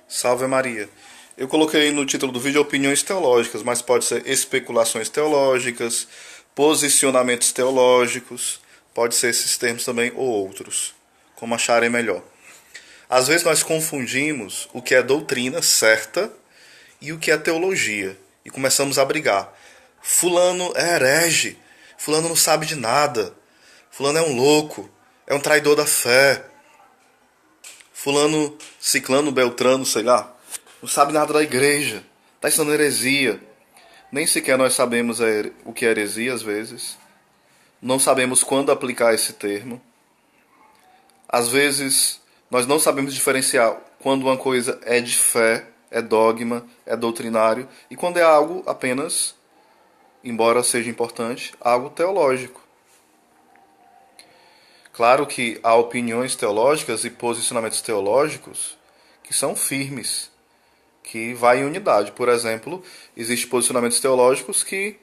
Salve Maria. Eu coloquei no título do vídeo opiniões teológicas, mas pode ser especulações teológicas, posicionamentos teológicos, pode ser esses termos também ou outros, como acharem melhor. Às vezes nós confundimos o que é doutrina certa e o que é teologia e começamos a brigar. Fulano é herege, fulano não sabe de nada, fulano é um louco, é um traidor da fé, fulano, ciclano, beltrano, sei lá, não sabe nada da igreja, está ensinando heresia. Nem sequer nós sabemos o que é heresia às vezes. Não sabemos quando aplicar esse termo. Às vezes nós não sabemos diferenciar quando uma coisa é de fé, é dogma, é doutrinário, e quando é algo apenas, embora seja importante, algo teológico. Claro que há opiniões teológicas e posicionamentos teológicos que são firmes, que vai em unidade. Por exemplo, existem posicionamentos teológicos que,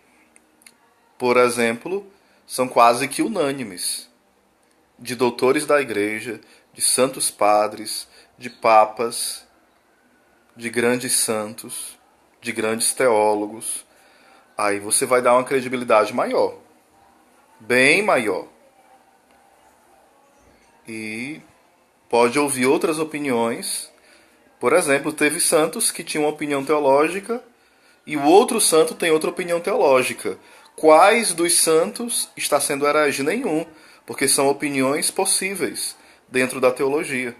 por exemplo, são quase que unânimes, de doutores da igreja, de santos padres, de papas, de grandes santos, de grandes teólogos. Aí você vai dar uma credibilidade maior, bem maior. E pode ouvir outras opiniões. Por exemplo, teve santos que tinham uma opinião teológica e o outro santo tem outra opinião teológica. Quais dos santos está sendo herege? Nenhum, porque são opiniões possíveis dentro da teologia.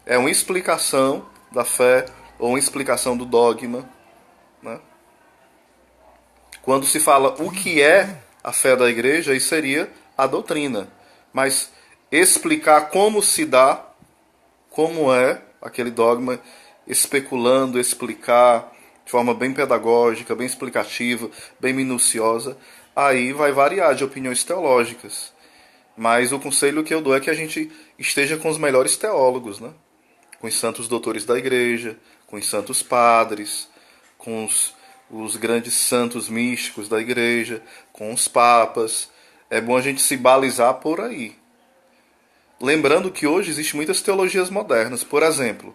É uma explicação da fé ou uma explicação do dogma, né? Quando se fala o que é a fé da igreja, isso seria a doutrina. Mas explicar como se dá, como é aquele dogma, especulando, explicar de forma bem pedagógica, bem explicativa, bem minuciosa, aí vai variar de opiniões teológicas. Mas o conselho que eu dou é que a gente esteja com os melhores teólogos, né? Com os santos doutores da igreja, com os santos padres, com os grandes santos místicos da igreja, com os papas. É bom a gente se balizar por aí. Lembrando que hoje existem muitas teologias modernas. Por exemplo,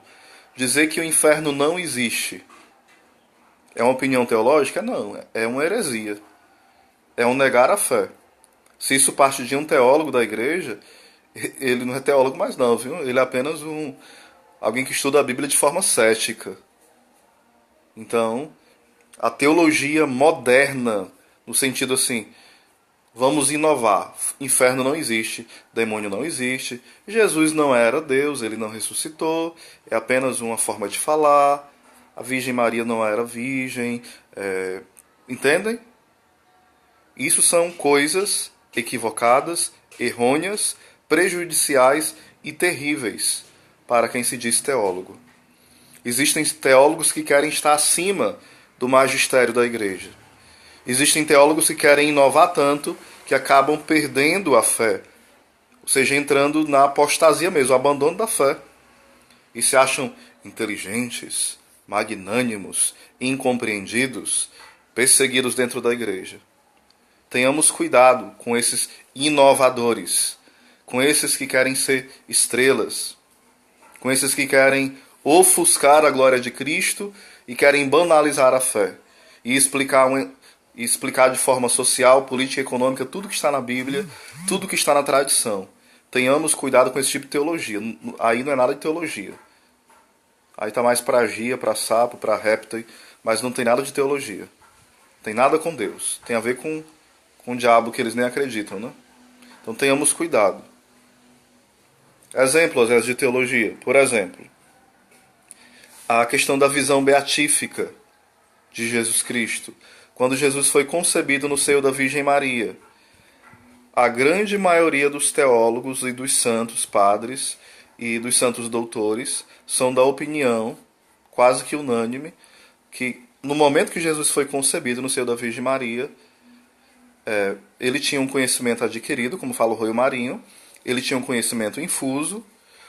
dizer que o inferno não existe é uma opinião teológica? Não, é uma heresia. É um negar a fé. Se isso parte de um teólogo da igreja, ele não é teólogo mais não, viu? Ele é apenas alguém que estuda a Bíblia de forma cética. Então, a teologia moderna, no sentido assim, vamos inovar. Inferno não existe, demônio não existe, Jesus não era Deus, ele não ressuscitou, é apenas uma forma de falar, a Virgem Maria não era virgem, entendem? Isso são coisas equivocadas, errôneas, prejudiciais e terríveis para quem se diz teólogo. Existem teólogos que querem estar acima do magistério da igreja. Existem teólogos que querem inovar tanto que acabam perdendo a fé, ou seja, entrando na apostasia mesmo, o abandono da fé. E se acham inteligentes, magnânimos, incompreendidos, perseguidos dentro da igreja. Tenhamos cuidado com esses inovadores, com esses que querem ser estrelas, com esses que querem ofuscar a glória de Cristo e querem banalizar a fé e explicar de forma social, política e econômica tudo que está na Bíblia, tudo que está na tradição. Tenhamos cuidado com esse tipo de teologia. Aí não é nada de teologia. Aí está mais para agia, para sapo, para réptil, mas não tem nada de teologia. Tem nada com Deus. Tem a ver com o diabo que eles nem acreditam, né? Então tenhamos cuidado. Exemplos de teologia. Por exemplo, a questão da visão beatífica de Jesus Cristo. Quando Jesus foi concebido no seio da Virgem Maria, a grande maioria dos teólogos e dos santos padres e dos santos doutores são da opinião, quase que unânime, que no momento que Jesus foi concebido no seio da Virgem Maria, ele tinha um conhecimento adquirido, como fala o Rui Marinho, ele tinha um conhecimento infuso,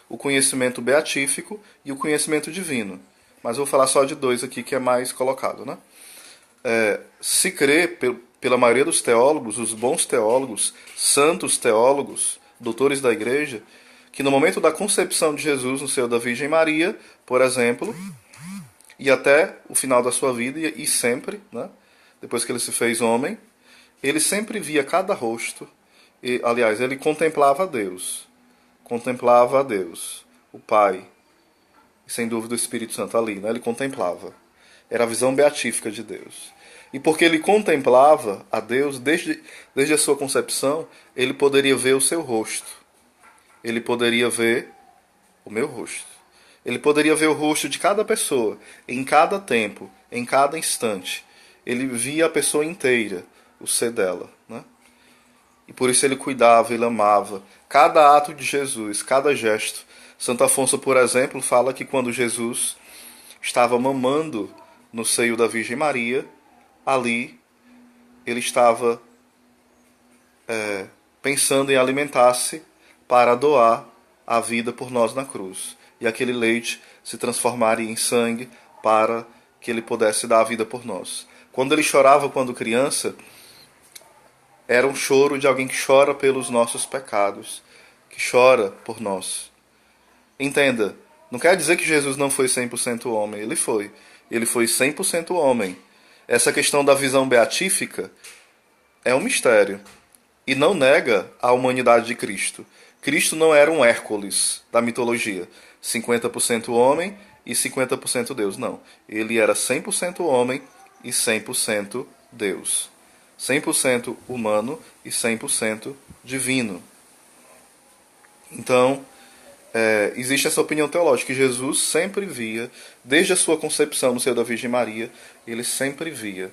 o conhecimento beatífico e o conhecimento divino. Mas eu vou falar só de dois aqui que é mais colocado, né? Se crê, pela maioria dos teólogos, os bons teólogos, santos teólogos, doutores da igreja, que no momento da concepção de Jesus no seio da Virgem Maria, por exemplo, e até o final da sua vida, e sempre, né, depois que ele se fez homem, ele sempre via cada rosto, e, aliás, ele contemplava a Deus, o Pai, e sem dúvida o Espírito Santo ali, né, ele contemplava. Era a visão beatífica de Deus. E porque ele contemplava a Deus, desde a sua concepção, ele poderia ver o seu rosto. Ele poderia ver o meu rosto. Ele poderia ver o rosto de cada pessoa, em cada tempo, em cada instante. Ele via a pessoa inteira, o ser dela, né? E por isso ele cuidava, ele amava. Cada ato de Jesus, cada gesto. Santo Afonso, por exemplo, fala que quando Jesus estava mamando no seio da Virgem Maria, ali ele estava pensando em alimentar-se para doar a vida por nós na cruz. E aquele leite se transformaria em sangue para que ele pudesse dar a vida por nós. Quando ele chorava quando criança, era um choro de alguém que chora pelos nossos pecados, que chora por nós. Entenda, não quer dizer que Jesus não foi 100% homem, ele foi. Ele foi 100% homem. Essa questão da visão beatífica é um mistério e não nega a humanidade de Cristo. Cristo não era um Hércules da mitologia, 50% homem e 50% Deus. Não, ele era 100% homem e 100% Deus. 100% humano e 100% divino. Então, existe essa opinião teológica que Jesus sempre via, desde a sua concepção no seio da Virgem Maria, ele sempre via,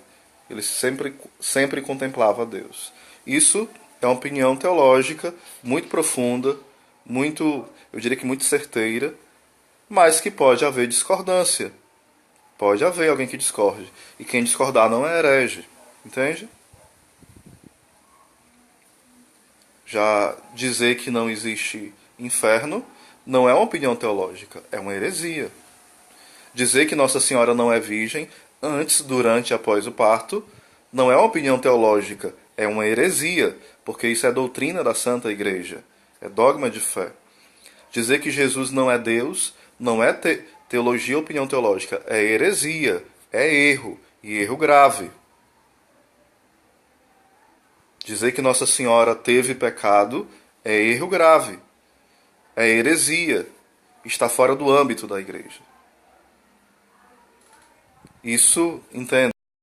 ele sempre contemplava a Deus. Isso é uma opinião teológica muito profunda, muito, eu diria que muito certeira, mas que pode haver discordância. Pode haver alguém que discorde. E quem discordar não é herege. Entende? Já dizer que não existe inferno não é uma opinião teológica, é uma heresia. Dizer que Nossa Senhora não é virgem antes, durante e após o parto não é uma opinião teológica, é uma heresia, porque isso é doutrina da Santa Igreja, é dogma de fé. Dizer que Jesus não é Deus não é teologia ou opinião teológica, é heresia, é erro, e erro grave. Dizer que Nossa Senhora teve pecado é erro grave, é heresia, está fora do âmbito da Igreja. Isso, entenda.